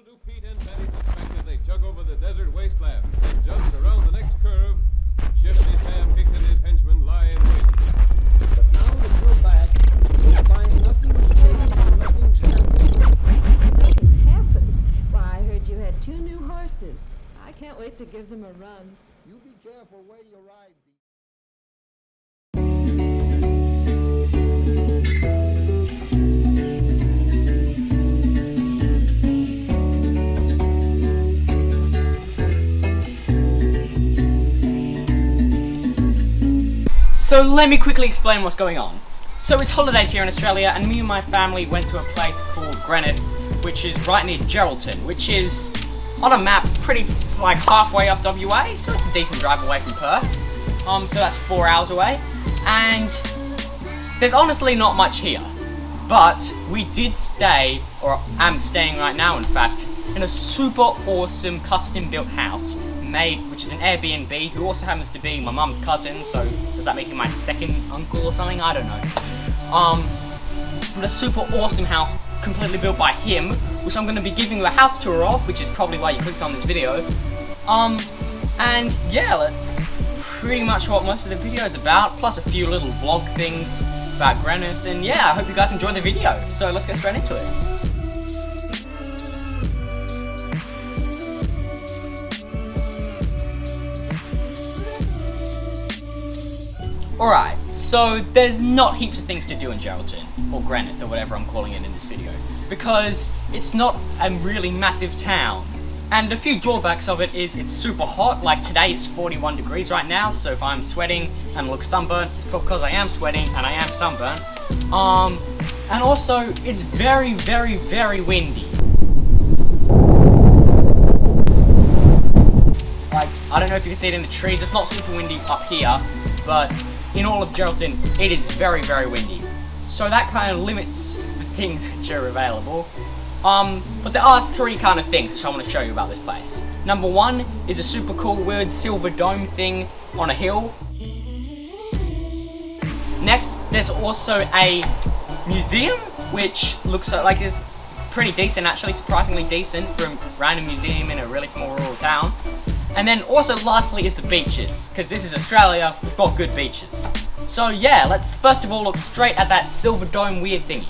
Little do Pete and Betty suspect as they jug over the desert wasteland. And just around the next curve, Shifty Sam Hicks and his henchmen lie in wait. But now that you're back, you'll find nothing's changed and nothing's happened. Nothing's happened. Why, I heard you had 2 new horses. I can't wait to give them a run. You be careful where you ride. So let me quickly explain what's going on. So it's holidays here in Australia and me and my family went to a place called Greenock, which is right near Geraldton, which is on a map pretty like halfway up WA, so it's a decent drive away from Perth. So that's 4 hours away, and there's honestly not much here. But we did stay, or am staying right now in fact, in a super awesome custom built house made, which is an Airbnb, who also happens to be my mum's cousin, so does that make him my second uncle or something? I don't know. But a super awesome house completely built by him, which I'm going to be giving you a house tour of, which is probably why you clicked on this video. And yeah, that's pretty much what most of the video is about, plus a few little vlog things about Greenock, and yeah, I hope you guys enjoy the video, so let's get straight into it. Alright, so there's not heaps of things to do in Geraldton, or Greenock, or whatever I'm calling it in this video, because it's not a really massive town. And a few drawbacks of it is it's super hot, like today it's 41 degrees right now, so if I'm sweating and look sunburnt, it's probably because I am sweating and I am sunburnt. And also, it's very, very, very windy. Like, I don't know if you can see it in the trees, it's not super windy up here, but in all of Geraldton, it is very, very windy. So that kind of limits the things which are available. But there are 3 kind of things which I want to show you about this place. Number 1 is a super cool weird silver dome thing on a hill. Next, there's also a museum, which looks like it's pretty decent, actually surprisingly decent for a random museum in a really small rural town. And then also lastly is the beaches, because this is Australia, we've got good beaches. So yeah, let's first of all look straight at that silver dome weird thingy.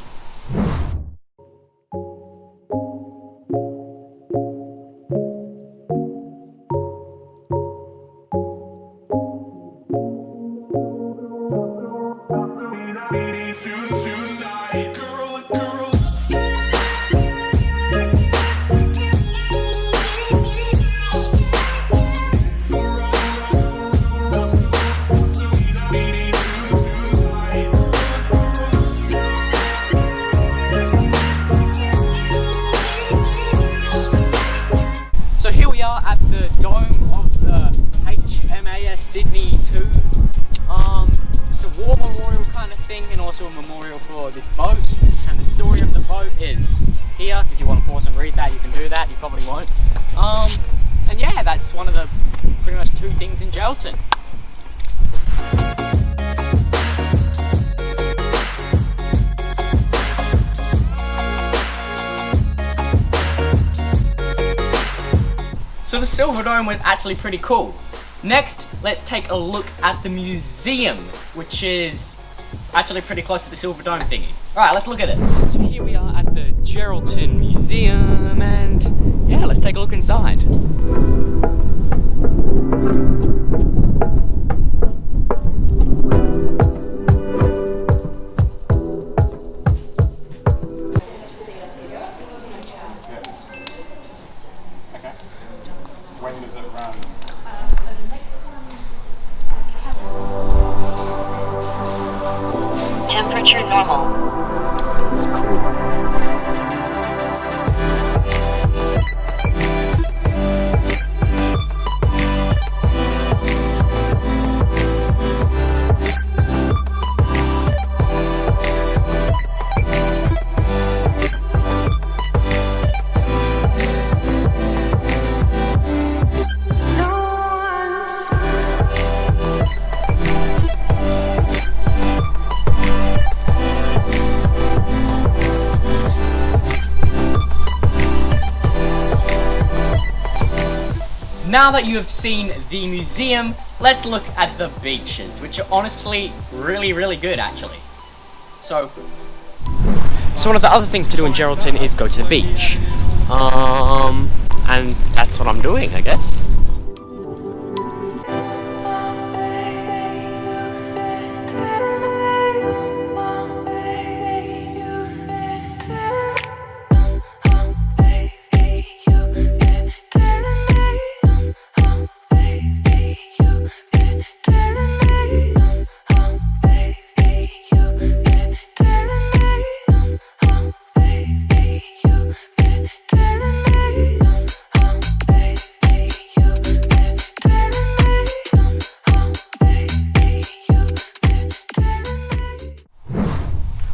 So here we are at the dome of the HMAS Sydney 2. It's a war memorial kind of thing, and also a memorial for this boat. And the story of the boat is here. If you want to pause and read that, you can do that. You probably won't. And yeah, that's one of the pretty much 2 things in Geraldton. So the Silver Dome was actually pretty cool. Next, let's take a look at the museum, which is actually pretty close to the Silver Dome thingy. Alright, let's look at it. So here we are at the Geraldton Museum, and yeah, let's take a look inside. When does it run? Temperature normal. It's cool. No now that you have seen the museum, let's look at the beaches, which are honestly really, really good actually. So one of the other things to do in Geraldton is go to the beach. And that's what I'm doing, I guess.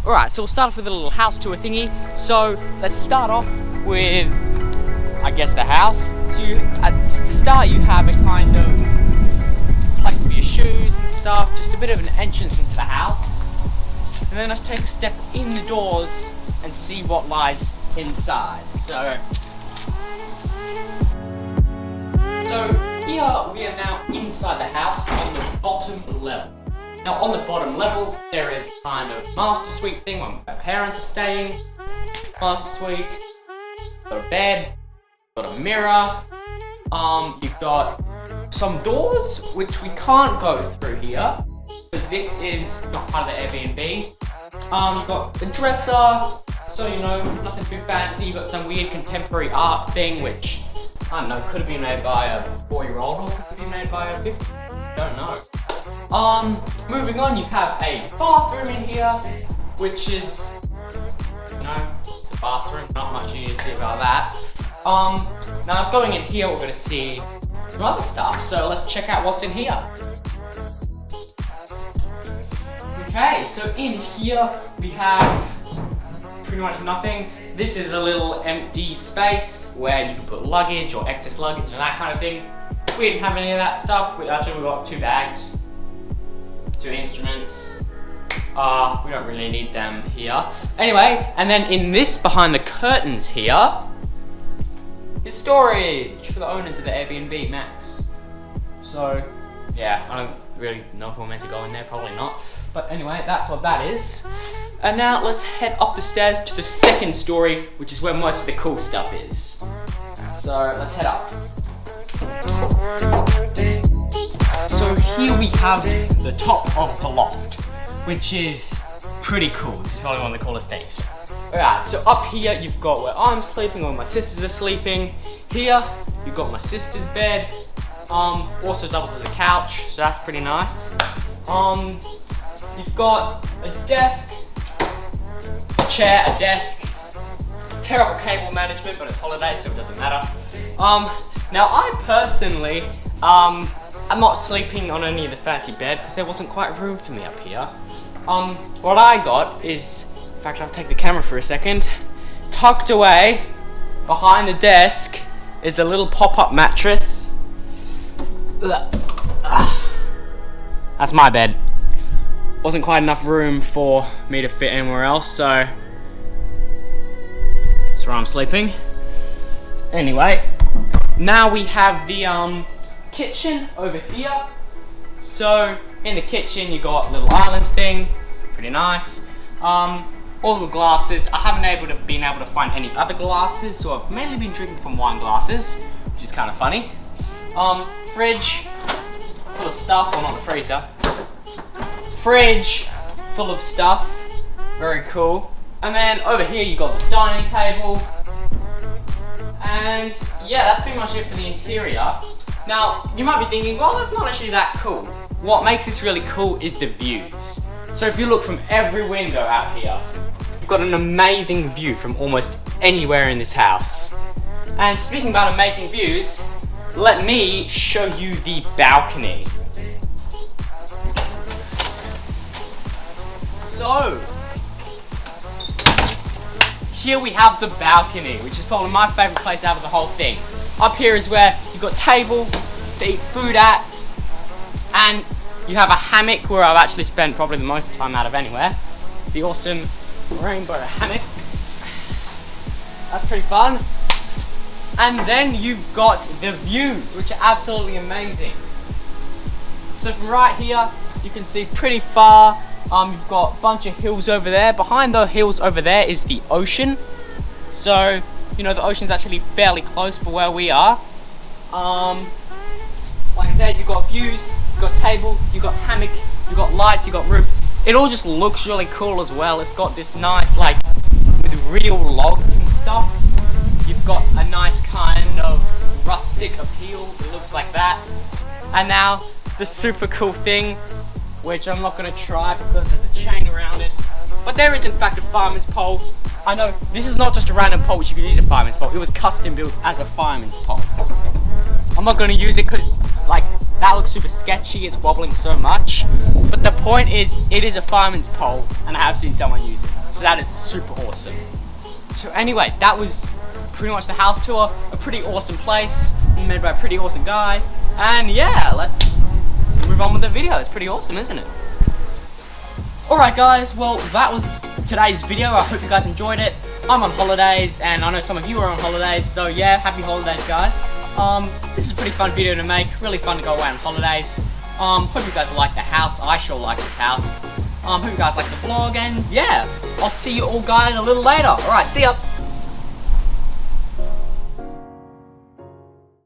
Alright, so we'll start off with a little house tour thingy. So let's start off with, I guess, the house. So at the start you have a kind of place for your shoes and stuff, just a bit of an entrance into the house. And then let's take a step in the doors and see what lies inside. So here we are now inside the house on the bottom level. Now on the bottom level, there is kind of master suite thing where my parents are staying. Master suite, got a bed, got a mirror. You've got some doors which we can't go through here because this is not part of the Airbnb. You've got a dresser, so you know, nothing too fancy. You've got some weird contemporary art thing which, I don't know, could have been made by a 4-year-old or could have been made by a 50, don't know. Moving on, you have a bathroom in here, which is, you know, it's a bathroom, not much you need to see about that. Now going in here, we're going to see some other stuff, so let's check out what's in here. Okay, so in here we have pretty much nothing. This is a little empty space where you can put luggage or excess luggage and that kind of thing. We didn't have any of that stuff. We got 2 bags. 2 instruments. We don't really need them here. Anyway, and then in this behind the curtains here is storage for the owners of the Airbnb Max. So yeah, I don't really know if we're meant to go in there, probably not. But anyway, that's what that is. And now let's head up the stairs to the second story, which is where most of the cool stuff is. So let's head up. So here we have the top of the loft, which is pretty cool. This is probably one of the coolest things. Alright, so up here you've got where I'm sleeping, where my sisters are sleeping. Here you've got my sister's bed. Also doubles as a couch, so that's pretty nice. You've got a desk, a chair, a desk. Terrible cable management, but it's holidays, so it doesn't matter. Now I personally, I'm not sleeping on any of the fancy bed because there wasn't quite room for me up here. What I got is, in fact I'll take the camera for a second, tucked away behind the desk is a little pop-up mattress. That's my bed. Wasn't quite enough room for me to fit anywhere else, so that's where I'm sleeping. Anyway, now we have the kitchen over here. So in the kitchen you got a little island thing, pretty nice. All the glasses, I haven't been able to find any other glasses, so I've mainly been drinking from wine glasses, which is kind of funny. Fridge full of stuff, well, not the freezer. Fridge full of stuff, very cool. And then over here you got the dining table. And yeah, that's pretty much it for the interior. Now, you might be thinking, well, that's not actually that cool. What makes this really cool is the views. So if you look from every window out here, you've got an amazing view from almost anywhere in this house. And speaking about amazing views, let me show you the balcony. So, here we have the balcony, which is probably my favourite place out of the whole thing. Up here is where you've got table to eat food at, and you have a hammock where I've actually spent probably the most time out of anywhere. The awesome rainbow hammock. That's pretty fun. And then you've got the views, which are absolutely amazing. So from right here, you can see pretty far. You've got a bunch of hills over there. Behind the hills over there is the ocean. So, you know, the ocean's actually fairly close for where we are. Like I said, you've got views, you've got table, you've got hammock, you've got lights, you've got roof. It all just looks really cool as well. It's got this nice, like, with real logs and stuff. You've got a nice kind of rustic appeal. It looks like that. And now, the super cool thing, which I'm not going to try because there's a chain around it. But there is in fact a fireman's pole. I know, this is not just a random pole which you can use a fireman's pole. It was custom built as a fireman's pole. I'm not going to use it because, like, that looks super sketchy. It's wobbling so much. But the point is, it is a fireman's pole, and I have seen someone use it. So that is super awesome. So anyway, that was pretty much the house tour. A pretty awesome place, made by a pretty awesome guy. And yeah, let's move on with the video. It's pretty awesome, isn't it? Alright guys, well that was today's video. I hope you guys enjoyed it. I'm on holidays, and I know some of you are on holidays, so yeah, happy holidays guys. This is a pretty fun video to make, really fun to go away on holidays. Hope you guys like the house. I sure like this house. Hope you guys like the vlog, and yeah, I'll see you all guys a little later. Alright, see ya!